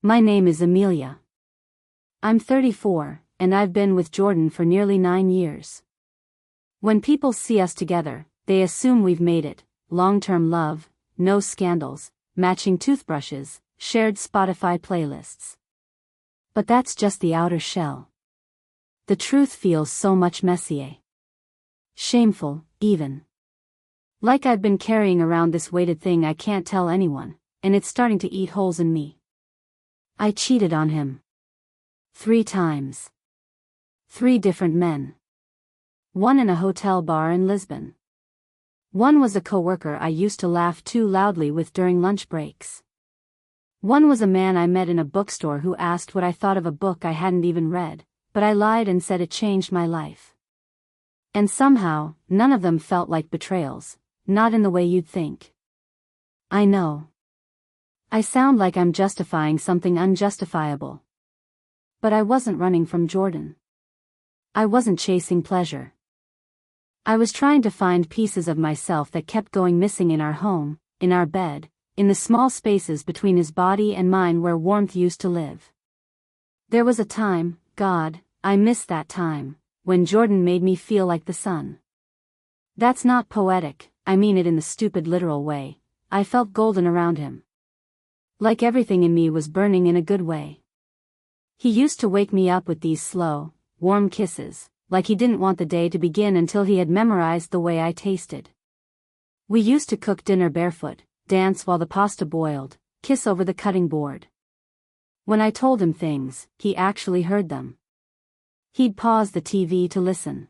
My name is Amelia. I'm 34, and I've been with Jordan for nearly 9 years. When people see us together, they assume we've made it: long-term love, no scandals, matching toothbrushes, shared Spotify playlists. But that's just the outer shell. The truth feels so much messier. Shameful, even. Like I've been carrying around this weighted thing I can't tell anyone, and it's starting to eat holes in me. I cheated on him. 3 times. 3 different men. One in a hotel bar in Lisbon. One was a coworker I used to laugh too loudly with during lunch breaks. One was a man I met in a bookstore who asked what I thought of a book I hadn't even read, but I lied and said it changed my life. And somehow, none of them felt like betrayals, not in the way you'd think. I know. I sound like I'm justifying something unjustifiable. But I wasn't running from Jordan. I wasn't chasing pleasure. I was trying to find pieces of myself that kept going missing in our home, in our bed, in the small spaces between his body and mine where warmth used to live. There was a time, God, I miss that time, when Jordan made me feel like the sun. That's not poetic, I mean it in the stupid literal way. I felt golden around him. Like everything in me was burning in a good way. He used to wake me up with these slow, warm kisses, like he didn't want the day to begin until he had memorized the way I tasted. We used to cook dinner barefoot, dance while the pasta boiled, kiss over the cutting board. When I told him things, he actually heard them. He'd pause the TV to listen.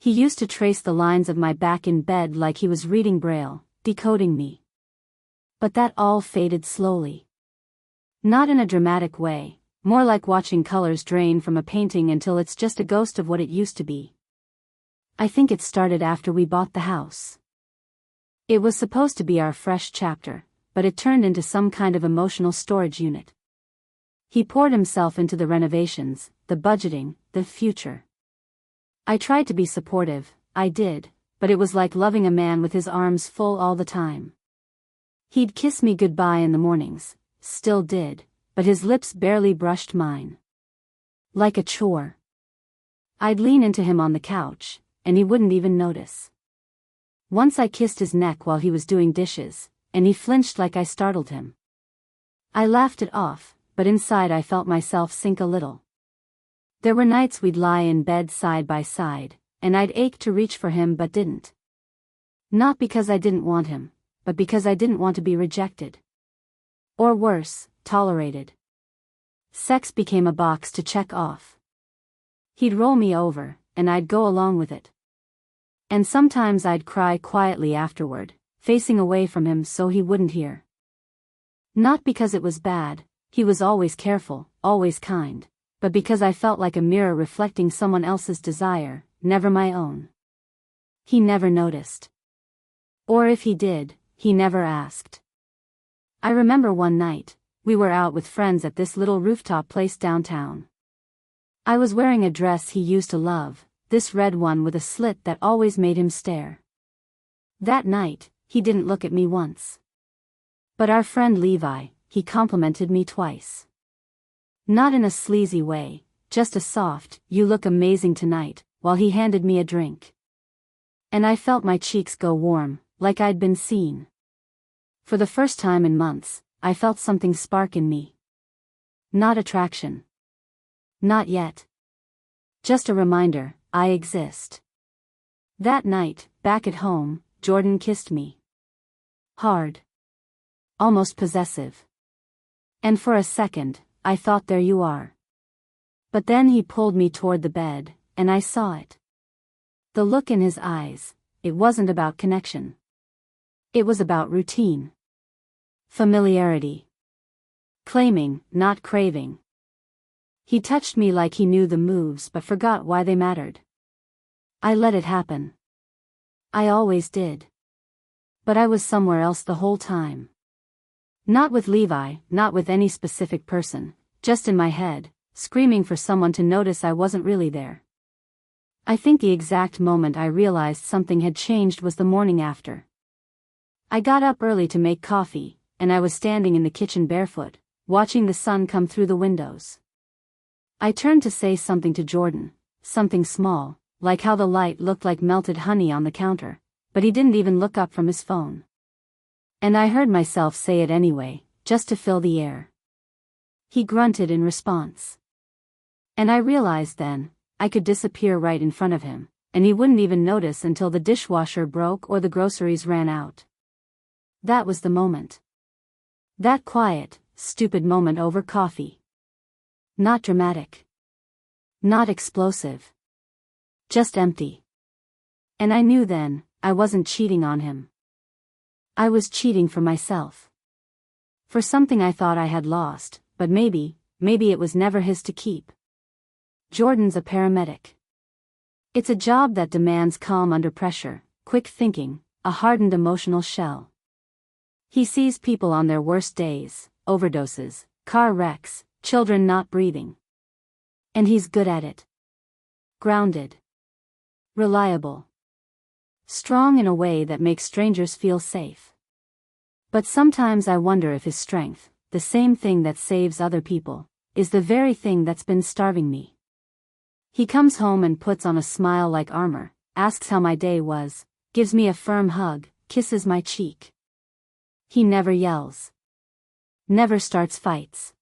He used to trace the lines of my back in bed like he was reading Braille, decoding me. But that all faded slowly. Not in a dramatic way, more like watching colors drain from a painting until it's just a ghost of what it used to be. I think it started after we bought the house. It was supposed to be our fresh chapter, but it turned into some kind of emotional storage unit. He poured himself into the renovations, the budgeting, the future. I tried to be supportive, I did, but it was like loving a man with his arms full all the time. He'd kiss me goodbye in the mornings, still did, but his lips barely brushed mine. Like a chore. I'd lean into him on the couch, and he wouldn't even notice. Once I kissed his neck while he was doing dishes, and he flinched like I startled him. I laughed it off, but inside I felt myself sink a little. There were nights we'd lie in bed side by side, and I'd ache to reach for him but didn't. Not because I didn't want him, but because I didn't want to be rejected. Or worse, tolerated. Sex became a box to check off. He'd roll me over, and I'd go along with it. And sometimes I'd cry quietly afterward, facing away from him so he wouldn't hear. Not because it was bad, he was always careful, always kind, but because I felt like a mirror reflecting someone else's desire, never my own. He never noticed. Or if he did, he never asked. I remember one night, we were out with friends at this little rooftop place downtown. I was wearing a dress he used to love, this red one with a slit that always made him stare. That night, he didn't look at me once. But our friend Levi, he complimented me twice. Not in a sleazy way, just a soft, "You look amazing tonight," while he handed me a drink. And I felt my cheeks go warm, like I'd been seen. For the first time in months, I felt something spark in me. Not attraction. Not yet. Just a reminder, I exist. That night, back at home, Jordan kissed me. Hard. Almost possessive. And for a second, I thought, there you are. But then he pulled me toward the bed, and I saw it. The look in his eyes, it wasn't about connection. It was about routine. Familiarity. Claiming, not craving. He touched me like he knew the moves but forgot why they mattered. I let it happen. I always did. But I was somewhere else the whole time. Not with Levi, not with any specific person, just in my head, screaming for someone to notice I wasn't really there. I think the exact moment I realized something had changed was the morning after. I got up early to make coffee, and I was standing in the kitchen barefoot, watching the sun come through the windows. I turned to say something to Jordan, something small, like how the light looked like melted honey on the counter, but he didn't even look up from his phone. And I heard myself say it anyway, just to fill the air. He grunted in response. And I realized then, I could disappear right in front of him, and he wouldn't even notice until the dishwasher broke or the groceries ran out. That was the moment. That quiet, stupid moment over coffee. Not dramatic. Not explosive. Just empty. And I knew then, I wasn't cheating on him. I was cheating for myself. For something I thought I had lost, but maybe it was never his to keep. Jordan's a paramedic. It's a job that demands calm under pressure, quick thinking, a hardened emotional shell. He sees people on their worst days, overdoses, car wrecks, children not breathing. And he's good at it. Grounded. Reliable. Strong in a way that makes strangers feel safe. But sometimes I wonder if his strength, the same thing that saves other people, is the very thing that's been starving me. He comes home and puts on a smile like armor, asks how my day was, gives me a firm hug, kisses my cheek. He never yells. Never starts fights.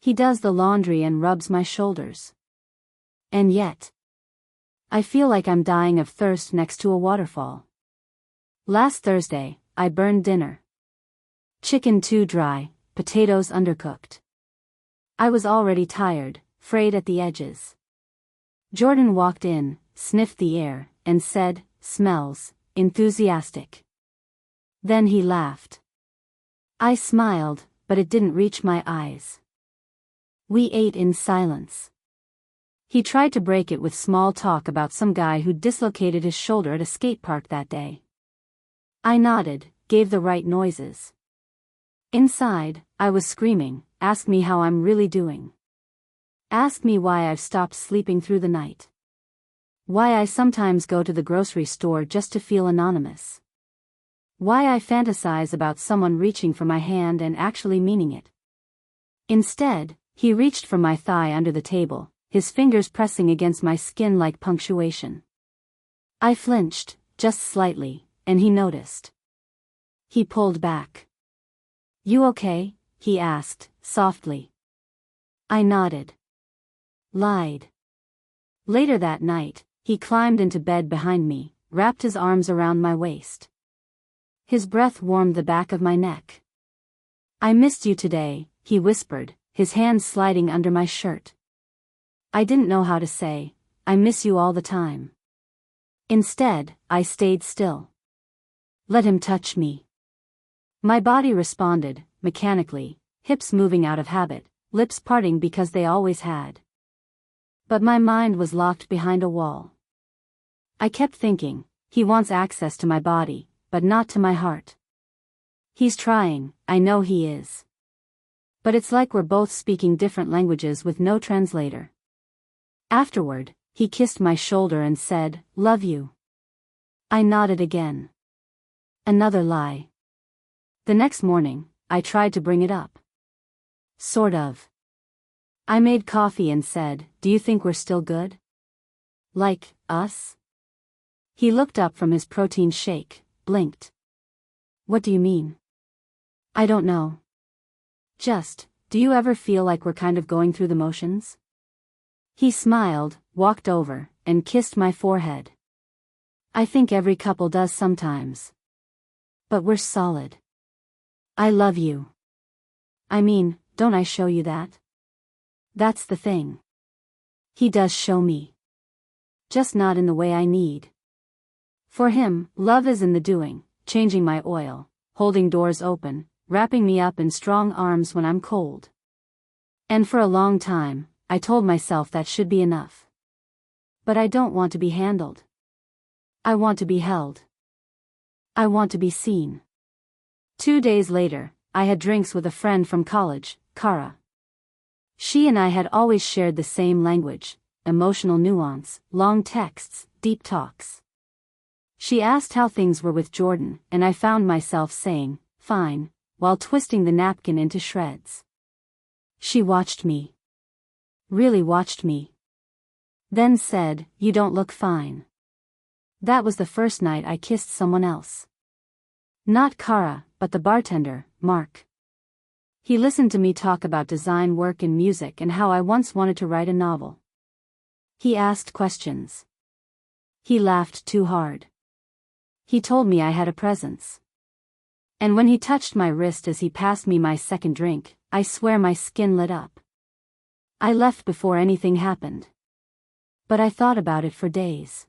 He does the laundry and rubs my shoulders. And yet, I feel like I'm dying of thirst next to a waterfall. Last Thursday, I burned dinner. Chicken too dry, potatoes undercooked. I was already tired, frayed at the edges. Jordan walked in, sniffed the air, and said, "Smells," enthusiastic. Then he laughed. I smiled, but it didn't reach my eyes. We ate in silence. He tried to break it with small talk about some guy who dislocated his shoulder at a skate park that day. I nodded, gave the right noises. Inside, I was screaming, "Ask me how I'm really doing. Ask me why I've stopped sleeping through the night. Why I sometimes go to the grocery store just to feel anonymous. Why I fantasize about someone reaching for my hand and actually meaning it." Instead, he reached for my thigh under the table, his fingers pressing against my skin like punctuation. I flinched, just slightly, and he noticed. He pulled back. "You okay?" he asked, softly. I nodded. Lied. Later that night, he climbed into bed behind me, wrapped his arms around my waist. His breath warmed the back of my neck. "I missed you today," he whispered, his hands sliding under my shirt. I didn't know how to say, "I miss you all the time." Instead, I stayed still. Let him touch me. My body responded, mechanically, hips moving out of habit, lips parting because they always had. But my mind was locked behind a wall. I kept thinking, he wants access to my body, but not to my heart. He's trying, I know he is. But it's like we're both speaking different languages with no translator. Afterward, he kissed my shoulder and said, "Love you." I nodded again. Another lie. The next morning, I tried to bring it up. Sort of. I made coffee and said, "Do you think we're still good? Like, us?" He looked up from his protein shake, blinked. "What do you mean?" "I don't know. Just, do you ever feel like we're kind of going through the motions?" He smiled, walked over, and kissed my forehead. "I think every couple does sometimes. But we're solid. I love you. I mean, don't I show you that? That's the thing. He does show me. Just not in the way I need. For him, love is in the doing, changing my oil, holding doors open, wrapping me up in strong arms when I'm cold. And for a long time, I told myself that should be enough. But I don't want to be handled. I want to be held. I want to be seen. 2 days later, I had drinks with a friend from college, Kara. She and I had always shared the same language, emotional nuance, long texts, deep talks. She asked how things were with Jordan, and I found myself saying, "Fine," while twisting the napkin into shreds. She watched me. Really watched me. Then said, "You don't look fine." That was the first night I kissed someone else. Not Kara, but the bartender, Mark. He listened to me talk about design work and music and how I once wanted to write a novel. He asked questions. He laughed too hard. He told me I had a presence. And when he touched my wrist as he passed me my second drink, I swear my skin lit up. I left before anything happened. But I thought about it for days.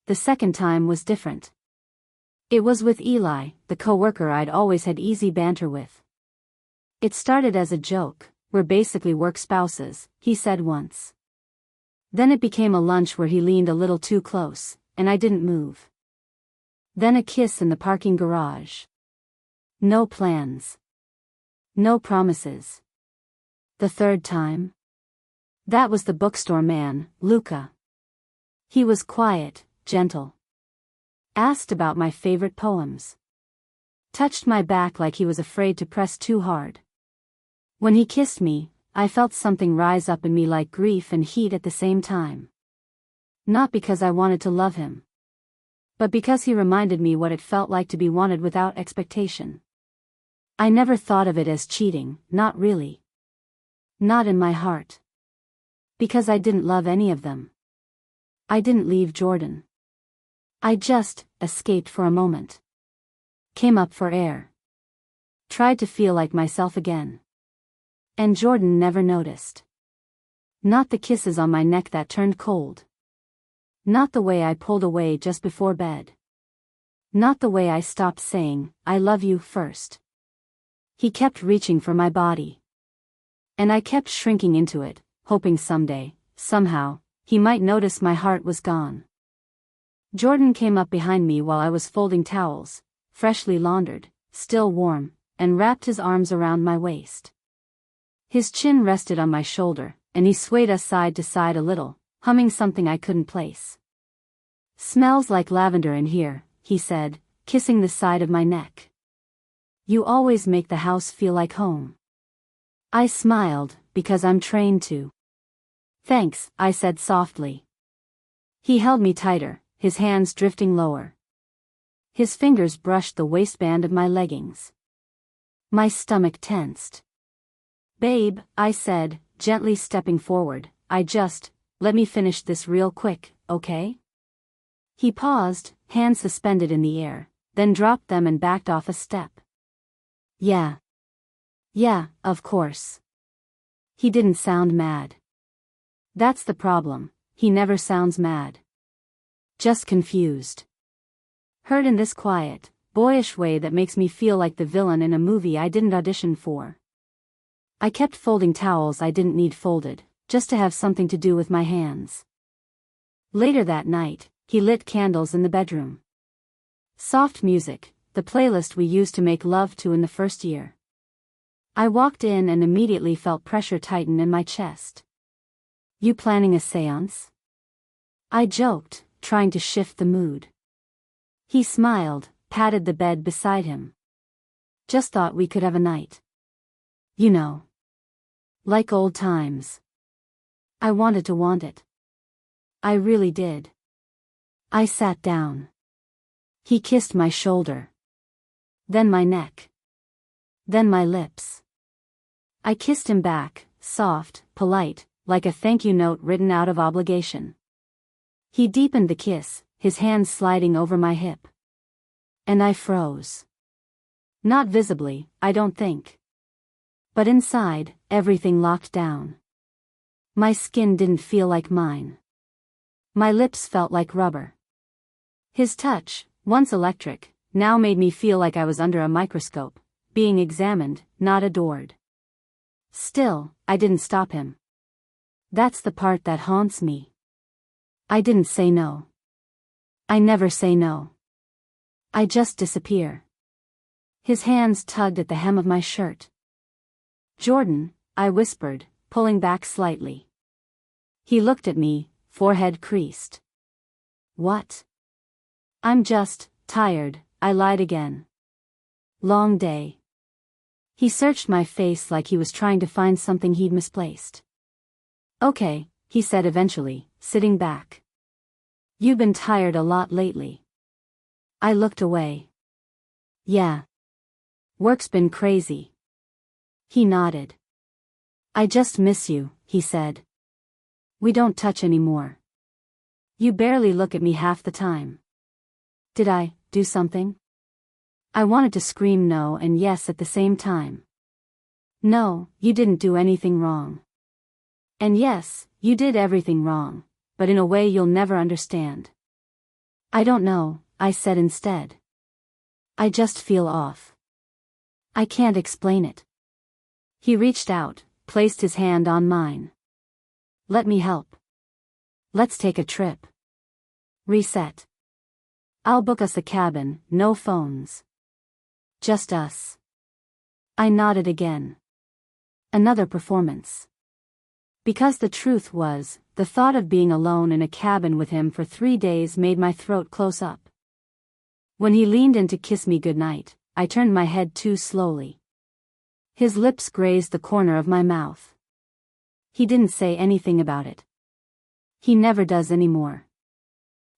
The second time was different. It was with Eli, the coworker I'd always had easy banter with. It started as a joke, "We're basically work spouses," he said once. Then it became a lunch where he leaned a little too close, and I didn't move. Then a kiss in the parking garage. No plans. No promises. The third time? That was the bookstore man, Luca. He was quiet, gentle. Asked about my favorite poems. Touched my back like he was afraid to press too hard. When he kissed me, I felt something rise up in me like grief and heat at the same time. Not because I wanted to love him. But because he reminded me what it felt like to be wanted without expectation. I never thought of it as cheating, not really. Not in my heart. Because I didn't love any of them. I didn't leave Jordan. I just escaped for a moment. Came up for air. Tried to feel like myself again. And Jordan never noticed. Not the kisses on my neck that turned cold. Not the way I pulled away just before bed. Not the way I stopped saying, "I love you" first. He kept reaching for my body. And I kept shrinking into it, hoping someday, somehow, he might notice my heart was gone. Jordan came up behind me while I was folding towels, freshly laundered, still warm, and wrapped his arms around my waist. His chin rested on my shoulder, and he swayed us side to side a little, humming something I couldn't place. "Smells like lavender in here," he said, kissing the side of my neck. "You always make the house feel like home." I smiled, because I'm trained to. "Thanks," I said softly. He held me tighter, his hands drifting lower. His fingers brushed the waistband of my leggings. My stomach tensed. "Babe," I said, gently stepping forward, let me finish this real quick, okay?" He paused, hands suspended in the air, then dropped them and backed off a step. Yeah. Yeah, of course." He didn't sound mad. That's the problem, he never sounds mad. Just confused. Heard in this quiet, boyish way that makes me feel like the villain in a movie I didn't audition for. I kept folding towels I didn't need folded, just to have something to do with my hands. Later that night, he lit candles in the bedroom. Soft music, the playlist we used to make love to in the first year. I walked in and immediately felt pressure tighten in my chest. "You planning a seance?" I joked, trying to shift the mood. He smiled, patted the bed beside him. "Just thought we could have a night. You know. Like old times." I wanted to want it. I really did. I sat down. He kissed my shoulder. Then my neck. Then my lips. I kissed him back, soft, polite, like a thank you note written out of obligation. He deepened the kiss, his hands sliding over my hip. And I froze. Not visibly, I don't think. But inside, everything locked down. My skin didn't feel like mine. My lips felt like rubber. His touch, once electric, now made me feel like I was under a microscope, being examined, not adored. Still, I didn't stop him. That's the part that haunts me. I didn't say no. I never say no. I just disappear. His hands tugged at the hem of my shirt. "Jordan," I whispered, pulling back slightly. He looked at me, forehead creased. "What?" "I'm just tired," I lied again. "Long day." He searched my face like he was trying to find something he'd misplaced. Okay, he said eventually, sitting back. You've been tired a lot lately. I looked away. Yeah. Work's been crazy. He nodded. I just miss you, he said. We don't touch anymore. You barely look at me half the time. Did I do something? I wanted to scream no and yes at the same time. No, you didn't do anything wrong. And yes, you did everything wrong, but in a way you'll never understand. I don't know, I said instead. I just feel off. I can't explain it. He reached out, placed his hand on mine. Let me help. Let's take a trip. Reset. I'll book us a cabin, no phones. Just us. I nodded again. Another performance. Because the truth was, the thought of being alone in a cabin with him for 3 days made my throat close up. When he leaned in to kiss me goodnight, I turned my head too slowly. His lips grazed the corner of my mouth. He didn't say anything about it. He never does anymore.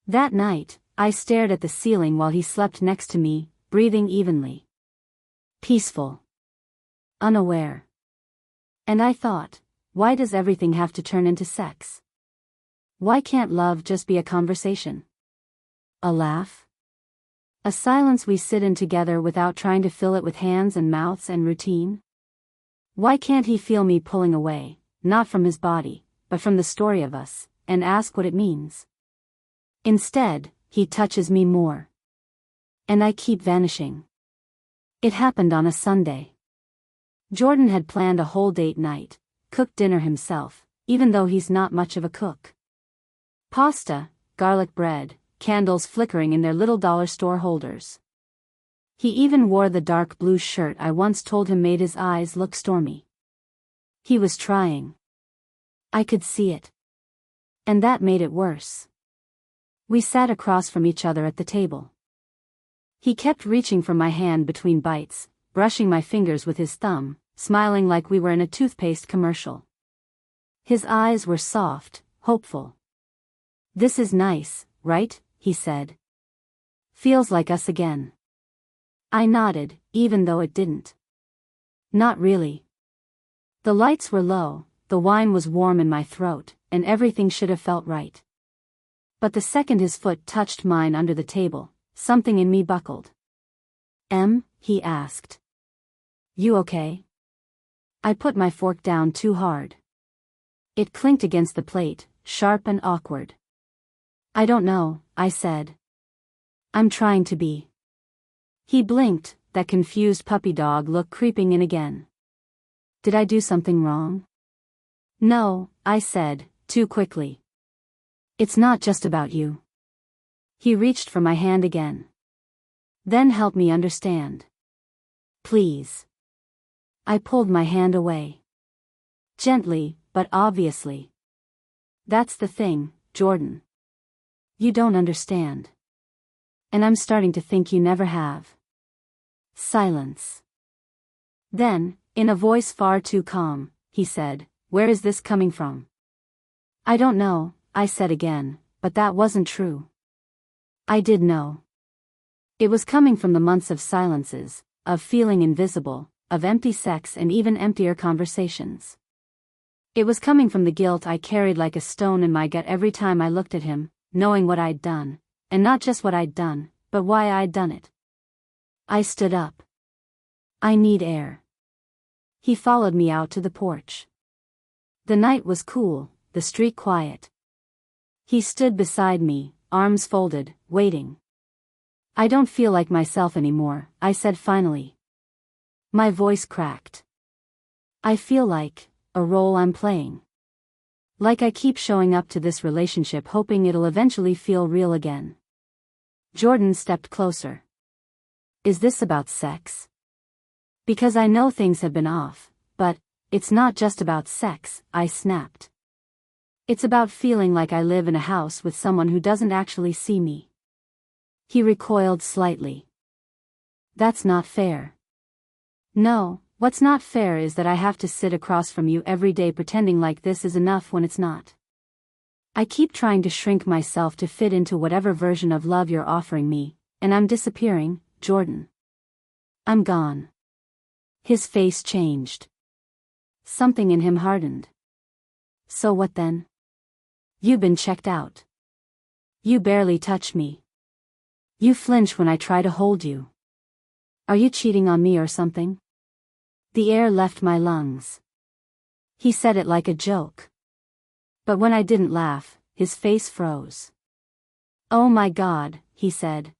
That night, I stared at the ceiling while he slept next to me, breathing evenly. Peaceful. Unaware. And I thought, why does everything have to turn into sex? Why can't love just be a conversation? A laugh? A silence we sit in together without trying to fill it with hands and mouths and routine? Why can't he feel me pulling away, not from his body, but from the story of us, and ask what it means? Instead, he touches me more. And I keep vanishing. It happened on a Sunday. Jordan had planned a whole date night, cooked dinner himself, even though he's not much of a cook. Pasta, garlic bread, candles flickering in their little dollar store holders. He even wore the dark blue shirt I once told him made his eyes look stormy. He was trying. I could see it. And that made it worse. We sat across from each other at the table. He kept reaching for my hand between bites, brushing my fingers with his thumb, smiling like we were in a toothpaste commercial. His eyes were soft, hopeful. This is nice, right? He said. Feels like us again. I nodded, even though it didn't. Not really. The lights were low, the wine was warm in my throat, and everything should have felt right. But the second his foot touched mine under the table, something in me buckled. He asked. You okay? I put my fork down too hard. It clinked against the plate, sharp and awkward. I don't know, I said. I'm trying to be. He blinked, that confused puppy dog look creeping in again. Did I do something wrong? No, I said, too quickly. It's not just about you. He reached for my hand again. Then help me understand. Please. I pulled my hand away. Gently, but obviously. That's the thing, Jordan. You don't understand. And I'm starting to think you never have. Silence. Then, in a voice far too calm, he said, where is this coming from? I don't know, I said again, but that wasn't true. I did know. It was coming from the months of silences, of feeling invisible, of empty sex and even emptier conversations. It was coming from the guilt I carried like a stone in my gut every time I looked at him, knowing what I'd done, and not just what I'd done, but why I'd done it. I stood up. I need air. He followed me out to the porch. The night was cool, the street quiet. He stood beside me, arms folded, waiting. I don't feel like myself anymore, I said finally. My voice cracked. I feel like a role I'm playing. Like I keep showing up to this relationship hoping it'll eventually feel real again. Jordan stepped closer. Is this about sex? Because I know things have been off, but it's not just about sex, I snapped. It's about feeling like I live in a house with someone who doesn't actually see me. He recoiled slightly. That's not fair. No, What's not fair is that I have to sit across from you every day pretending like this is enough when it's not. I keep trying to shrink myself to fit into whatever version of love you're offering me, and I'm disappearing, Jordan. I'm gone. His face changed. Something in him hardened. So what then? You've been checked out. You barely touch me. You flinch when I try to hold you. Are you cheating on me or something? The air left my lungs. He said it like a joke. But when I didn't laugh, his face froze. Oh my God, he said.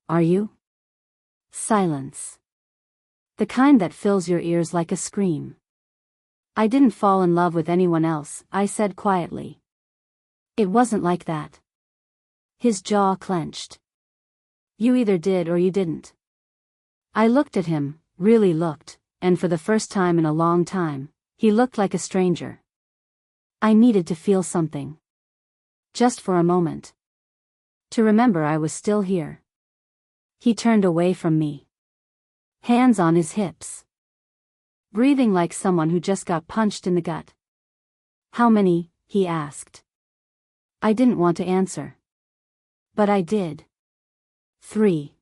Are you? Silence. The kind that fills your ears like a scream. I didn't fall in love with anyone else, I said quietly. It wasn't like that. His jaw clenched. You either did or you didn't. I looked at him, really looked, and for the first time in a long time, he looked like a stranger. I needed to feel something. Just for a moment. To remember I was still here. He turned away from me. Hands on his hips. Breathing like someone who just got punched in the gut. How many? He asked. I didn't want to answer. But I did. 3.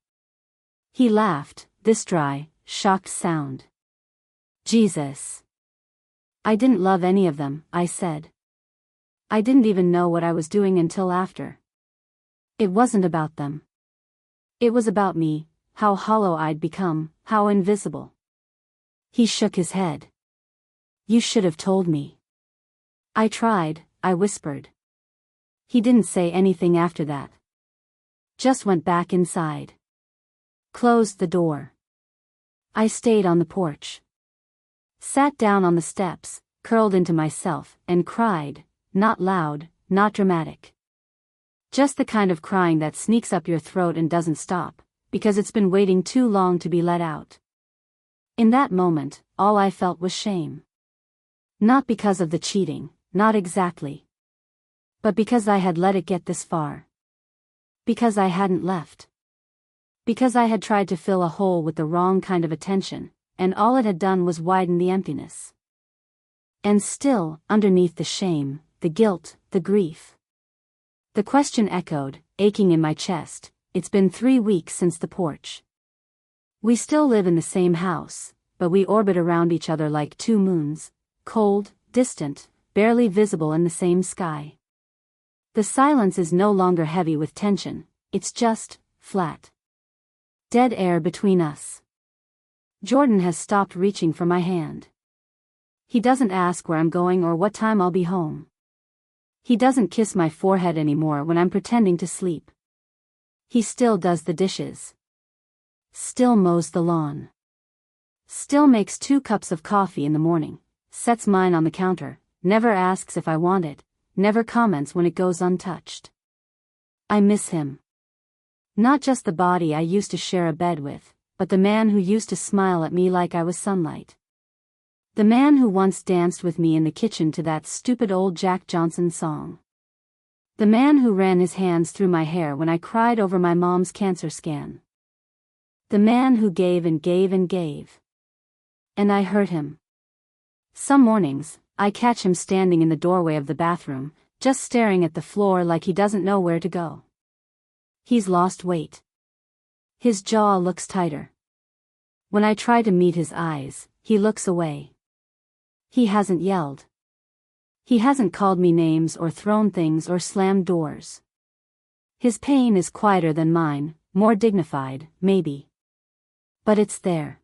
He laughed, this dry, shocked sound. Jesus. I didn't love any of them, I said. I didn't even know what I was doing until after. It wasn't about them. It was about me, how hollow I'd become, how invisible. He shook his head. You should have told me. I tried, I whispered. He didn't say anything after that. Just went back inside. Closed the door. I stayed on the porch. Sat down on the steps, curled into myself, and cried, not loud, not dramatic. Just the kind of crying that sneaks up your throat and doesn't stop, because it's been waiting too long to be let out. In that moment, all I felt was shame. Not because of the cheating, not exactly. But because I had let it get this far. Because I hadn't left. Because I had tried to fill a hole with the wrong kind of attention, and all it had done was widen the emptiness. And still, underneath the shame, the guilt, the grief. The question echoed, aching in my chest, it's been 3 weeks since the porch. We still live in the same house, but we orbit around each other like 2 moons, cold, distant, barely visible in the same sky. The silence is no longer heavy with tension, it's just, flat. Dead air between us. Jordan has stopped reaching for my hand. He doesn't ask where I'm going or what time I'll be home. He doesn't kiss my forehead anymore when I'm pretending to sleep. He still does the dishes. Still mows the lawn. Still makes 2 cups of coffee in the morning, sets mine on the counter, never asks if I want it, never comments when it goes untouched. I miss him. Not just the body I used to share a bed with, but the man who used to smile at me like I was sunlight. The man who once danced with me in the kitchen to that stupid old Jack Johnson song. The man who ran his hands through my hair when I cried over my mom's cancer scan. The man who gave and gave and gave. And I hurt him. Some mornings, I catch him standing in the doorway of the bathroom, just staring at the floor like he doesn't know where to go. He's lost weight. His jaw looks tighter. When I try to meet his eyes, he looks away. He hasn't yelled. He hasn't called me names or thrown things or slammed doors. His pain is quieter than mine, more dignified, maybe. But it's there.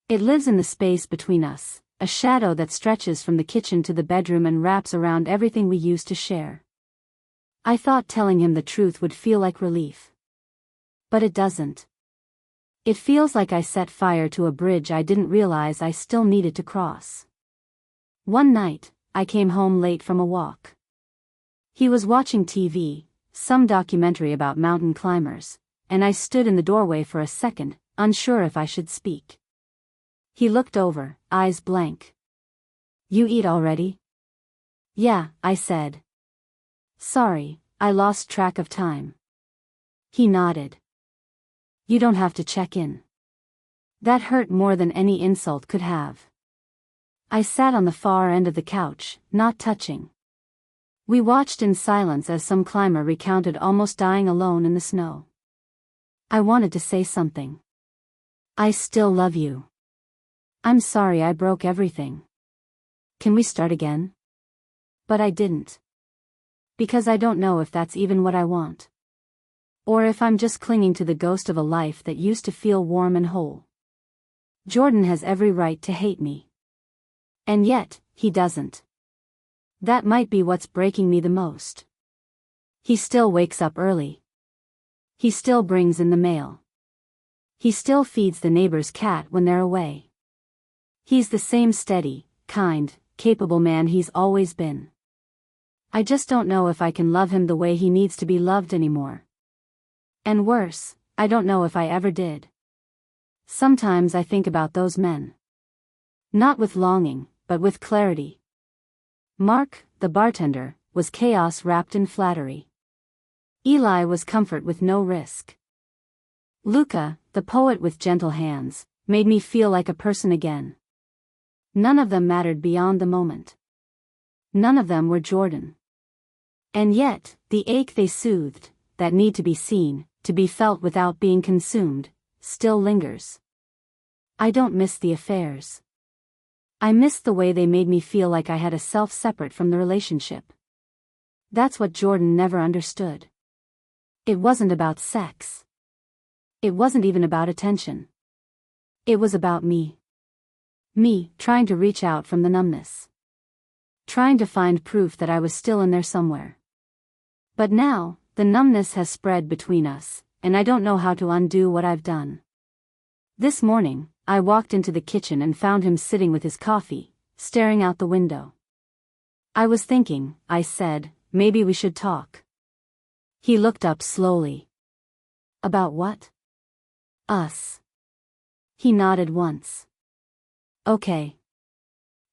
It lives in the space between us, a shadow that stretches from the kitchen to the bedroom and wraps around everything we used to share. I thought telling him the truth would feel like relief. But it doesn't. It feels like I set fire to a bridge I didn't realize I still needed to cross. One night, I came home late from a walk. He was watching TV, some documentary about mountain climbers, and I stood in the doorway for a second, unsure if I should speak. He looked over, eyes blank. You eat already? Yeah, I said. Sorry, I lost track of time. He nodded. You don't have to check in. That hurt more than any insult could have. I sat on the far end of the couch, not touching. We watched in silence as some climber recounted almost dying alone in the snow. I wanted to say something. I still love you. I'm sorry I broke everything. Can we start again? But I didn't. Because I don't know if that's even what I want. Or if I'm just clinging to the ghost of a life that used to feel warm and whole. Jordan has every right to hate me. And yet, he doesn't. That might be what's breaking me the most. He still wakes up early. He still brings in the mail. He still feeds the neighbor's cat when they're away. He's the same steady, kind, capable man he's always been. I just don't know if I can love him the way he needs to be loved anymore. And worse, I don't know if I ever did. Sometimes I think about those men. Not with longing, but with clarity. Mark, the bartender, was chaos wrapped in flattery. Eli was comfort with no risk. Luca, the poet with gentle hands, made me feel like a person again. None of them mattered beyond the moment. None of them were Jordan. And yet, the ache they soothed, that need to be seen, to be felt without being consumed, still lingers. I don't miss the affairs. I miss the way they made me feel like I had a self separate from the relationship. That's what Jordan never understood. It wasn't about sex. It wasn't even about attention. It was about me. Me, trying to reach out from the numbness. Trying to find proof that I was still in there somewhere. But now, the numbness has spread between us, and I don't know how to undo what I've done. This morning, I walked into the kitchen and found him sitting with his coffee, staring out the window. I was thinking, I said, maybe we should talk. He looked up slowly. About what? Us. He nodded once. Okay.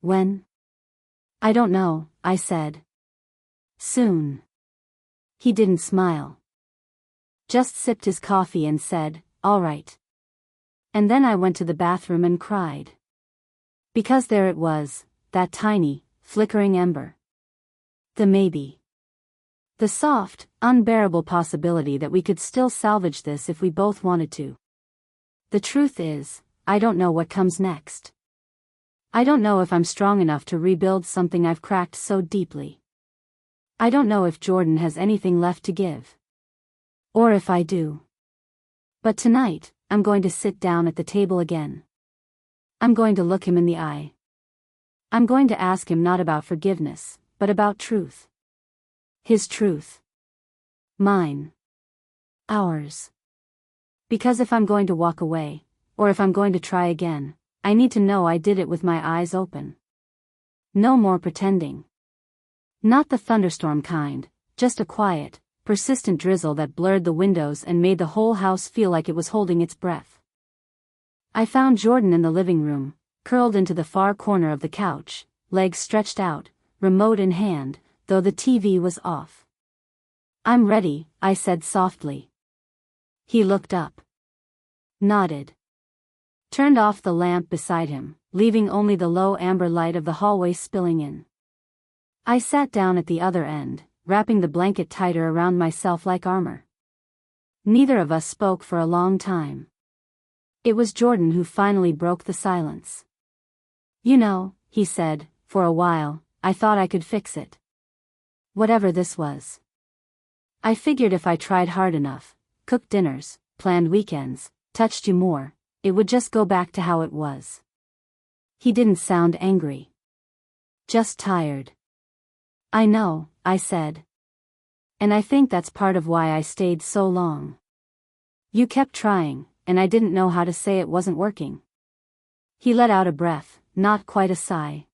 When? I don't know, I said. Soon. He didn't smile. Just sipped his coffee and said, all right. And then I went to the bathroom and cried. Because there it was, that tiny, flickering ember. The maybe. The soft, unbearable possibility that we could still salvage this if we both wanted to. The truth is, I don't know what comes next. I don't know if I'm strong enough to rebuild something I've cracked so deeply. I don't know if Jordan has anything left to give. Or if I do. But tonight, I'm going to sit down at the table again. I'm going to look him in the eye. I'm going to ask him not about forgiveness, but about truth. His truth. Mine. Ours. Because if I'm going to walk away, or if I'm going to try again, I need to know I did it with my eyes open. No more pretending. Not the thunderstorm kind, just a quiet, persistent drizzle that blurred the windows and made the whole house feel like it was holding its breath. I found Jordan in the living room, curled into the far corner of the couch, legs stretched out, remote in hand, though the TV was off. I'm ready, I said softly. He looked up. Nodded. Turned off the lamp beside him, leaving only the low amber light of the hallway spilling in. I sat down at the other end, wrapping the blanket tighter around myself like armor. Neither of us spoke for a long time. It was Jordan who finally broke the silence. You know, he said, for a while, I thought I could fix it. Whatever this was. I figured if I tried hard enough, cooked dinners, planned weekends, touched you more, it would just go back to how it was. He didn't sound angry. Just tired. I know, I said. And I think that's part of why I stayed so long. You kept trying, and I didn't know how to say it wasn't working. He let out a breath, not quite a sigh.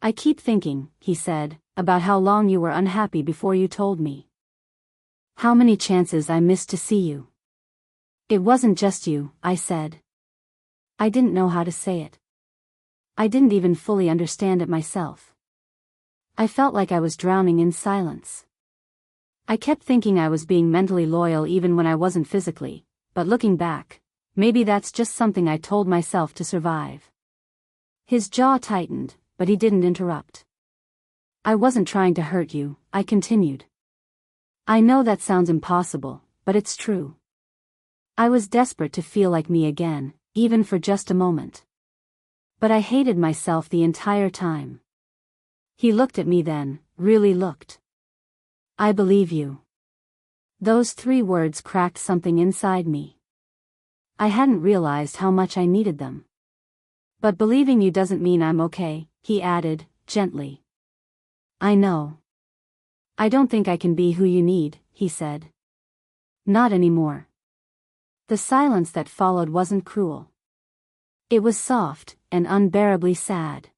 I keep thinking, he said, about how long you were unhappy before you told me. How many chances I missed to see you. It wasn't just you, I said. I didn't know how to say it. I didn't even fully understand it myself. I felt like I was drowning in silence. I kept thinking I was being mentally loyal even when I wasn't physically, but looking back, Maybe that's just something I told myself to survive. His jaw tightened, but he didn't interrupt. I wasn't trying to hurt you, I continued. I know that sounds impossible, but it's true. I was desperate to feel like me again, even for just a moment. But I hated myself the entire time. He looked at me then, really looked. I believe you. Those 3 words cracked something inside me. I hadn't realized how much I needed them. But believing you doesn't mean I'm okay, he added, gently. I know. I don't think I can be who you need, he said. Not anymore. The silence that followed wasn't cruel. It was soft and unbearably sad.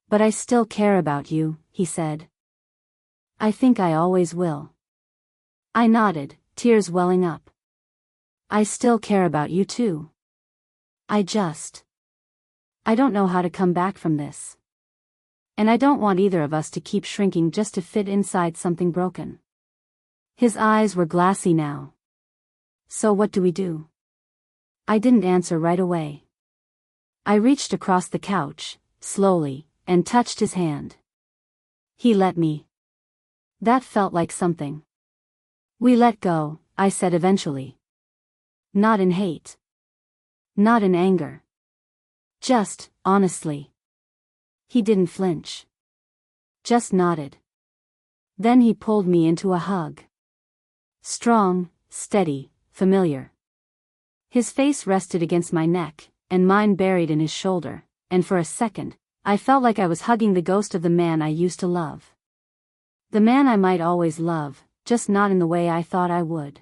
But I still care about you, he said. I think I always will. I nodded, tears welling up. I still care about you too. I don't know how to come back from this. And I don't want either of us to keep shrinking just to fit inside something broken. His eyes were glassy now. So what do we do? I didn't answer right away. I reached across the couch, slowly, and touched his hand. He let me. That felt like something. We let go, I said eventually. Not in hate. Not in anger. Just, honestly. He didn't flinch. Just nodded. Then he pulled me into a hug. Strong, steady, familiar. His face rested against my neck, and mine buried in his shoulder, and for a second, I felt like I was hugging the ghost of the man I used to love. The man I might always love, just not in the way I thought I would.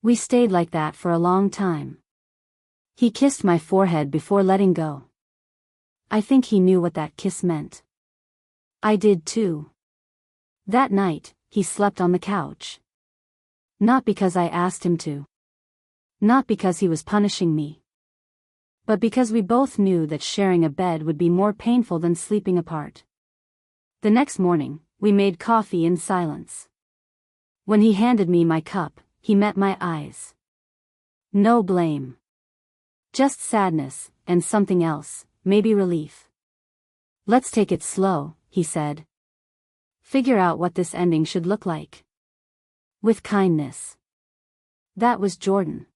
We stayed like that for a long time. He kissed my forehead before letting go. I think he knew what that kiss meant. I did too. That night, he slept on the couch. Not because I asked him to. Not because he was punishing me. But because we both knew that sharing a bed would be more painful than sleeping apart. The next morning, we made coffee in silence. When he handed me my cup, he met my eyes. No blame. Just sadness, and something else, maybe relief. Let's take it slow, he said. Figure out what this ending should look like. With kindness. That was Jordan.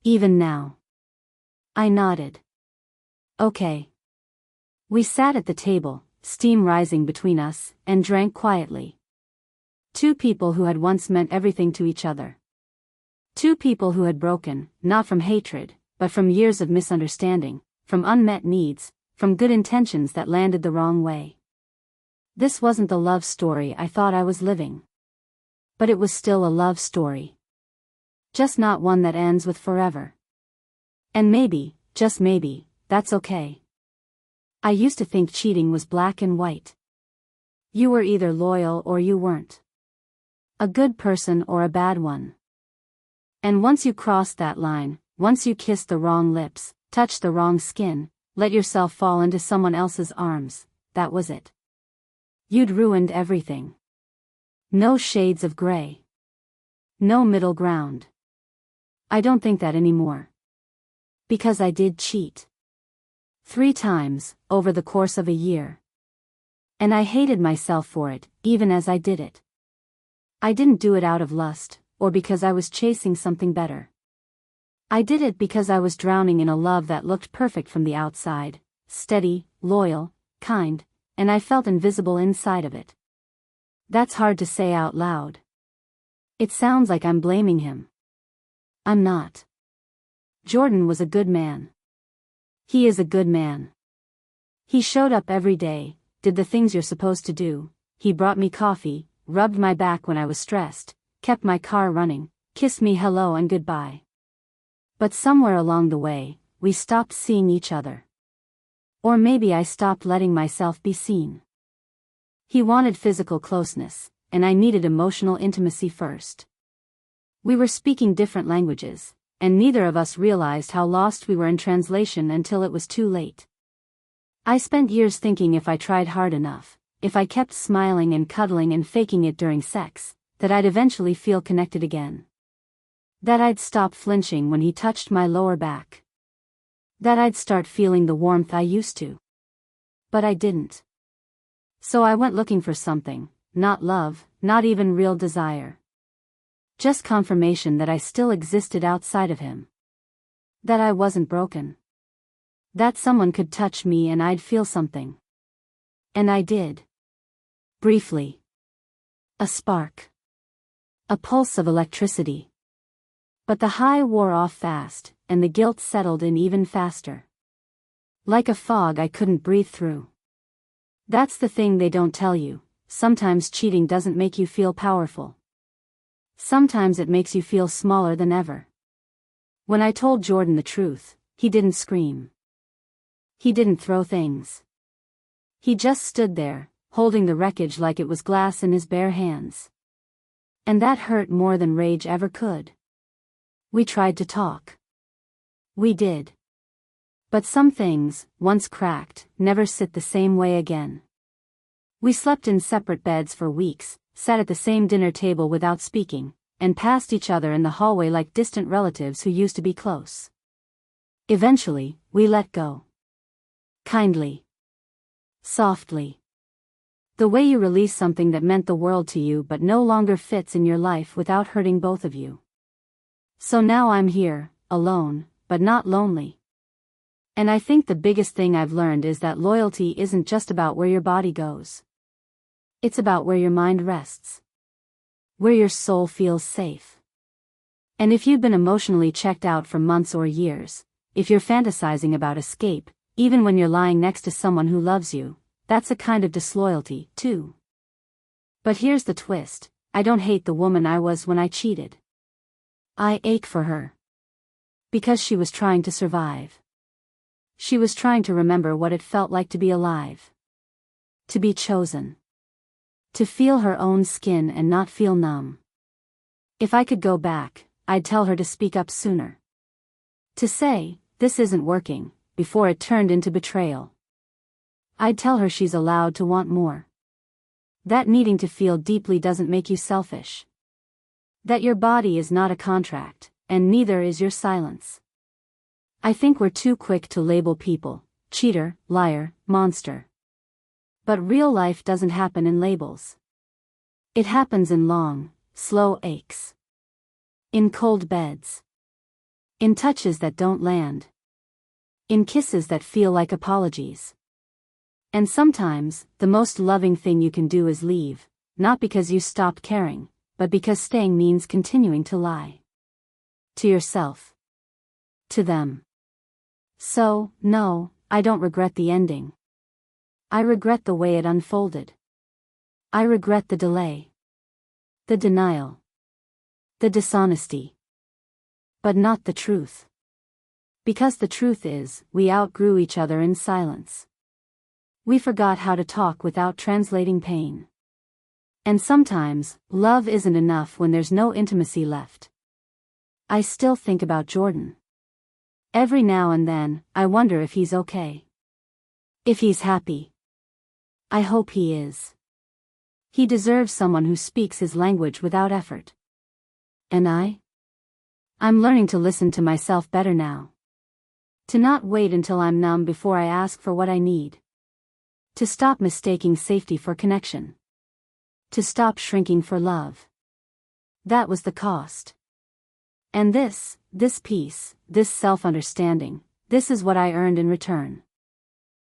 Even now. I nodded. Okay. We sat at the table, steam rising between us, and drank quietly. 2 people who had once meant everything to each other. 2 people who had broken, not from hatred, but from years of misunderstanding, from unmet needs, from good intentions that landed the wrong way. This wasn't the love story I thought I was living. But it was still a love story. Just not one that ends with forever. And maybe, just maybe, that's okay. I used to think cheating was black and white. You were either loyal or you weren't. A good person or a bad one. And once you crossed that line, once you kissed the wrong lips, touched the wrong skin, let yourself fall into someone else's arms, that was it. You'd ruined everything. No shades of gray. No middle ground. I don't think that anymore. Because I did cheat. 3 times, over the course of a year. And I hated myself for it, even as I did it. I didn't do it out of lust, or because I was chasing something better. I did it because I was drowning in a love that looked perfect from the outside, steady, loyal, kind, and I felt invisible inside of it. That's hard to say out loud. It sounds like I'm blaming him. I'm not. Jordan was a good man. He is a good man. He showed up every day, did the things you're supposed to do. He brought me coffee, rubbed my back when I was stressed, kept my car running, kissed me hello and goodbye. But somewhere along the way, we stopped seeing each other. Or maybe I stopped letting myself be seen. He wanted physical closeness, and I needed emotional intimacy first. We were speaking different languages, and neither of us realized how lost we were in translation until it was too late. I spent years thinking if I tried hard enough, if I kept smiling and cuddling and faking it during sex, that I'd eventually feel connected again. That I'd stop flinching when he touched my lower back. That I'd start feeling the warmth I used to. But I didn't. So I went looking for something, not love, not even real desire. Just confirmation that I still existed outside of him. That I wasn't broken. That someone could touch me and I'd feel something. And I did. Briefly. A spark. A pulse of electricity. But the high wore off fast, and the guilt settled in even faster. Like a fog I couldn't breathe through. That's the thing they don't tell you. Sometimes cheating doesn't make you feel powerful. Sometimes it makes you feel smaller than ever. When I told Jordan the truth, he didn't scream. He didn't throw things. He just stood there, holding the wreckage like it was glass in his bare hands. And that hurt more than rage ever could. We tried to talk. We did. But some things, once cracked, never sit the same way again. We slept in separate beds for weeks, sat at the same dinner table without speaking, and passed each other in the hallway like distant relatives who used to be close. Eventually, we let go. Kindly. Softly. The way you release something that meant the world to you but no longer fits in your life without hurting both of you. So now I'm here, alone, but not lonely. And I think the biggest thing I've learned is that loyalty isn't just about where your body goes. It's about where your mind rests. Where your soul feels safe. And if you've been emotionally checked out for months or years, if you're fantasizing about escape, even when you're lying next to someone who loves you, that's a kind of disloyalty, too. But here's the twist, I don't hate the woman I was when I cheated. I ache for her. Because she was trying to survive. She was trying to remember what it felt like to be alive. To be chosen. To feel her own skin and not feel numb. If I could go back, I'd tell her to speak up sooner. To say, this isn't working, before it turned into betrayal. I'd tell her she's allowed to want more. That needing to feel deeply doesn't make you selfish. That your body is not a contract, and neither is your silence. I think we're too quick to label people, cheater, liar, monster. But real life doesn't happen in labels. It happens in long, slow aches. In cold beds. In touches that don't land. In kisses that feel like apologies. And sometimes, the most loving thing you can do is leave, not because you stopped caring, but because staying means continuing to lie. To yourself. To them. So, no, I don't regret the ending. I regret the way it unfolded. I regret the delay. The denial. The dishonesty. But not the truth. Because the truth is, we outgrew each other in silence. We forgot how to talk without translating pain. And sometimes, love isn't enough when there's no intimacy left. I still think about Jordan. Every now and then, I wonder if he's okay. If he's happy. I hope he is. He deserves someone who speaks his language without effort. And I'm learning to listen to myself better now. To not wait until I'm numb before I ask for what I need. To stop mistaking safety for connection. To stop shrinking for love. That was the cost. And this peace, this self-understanding, this is what I earned in return.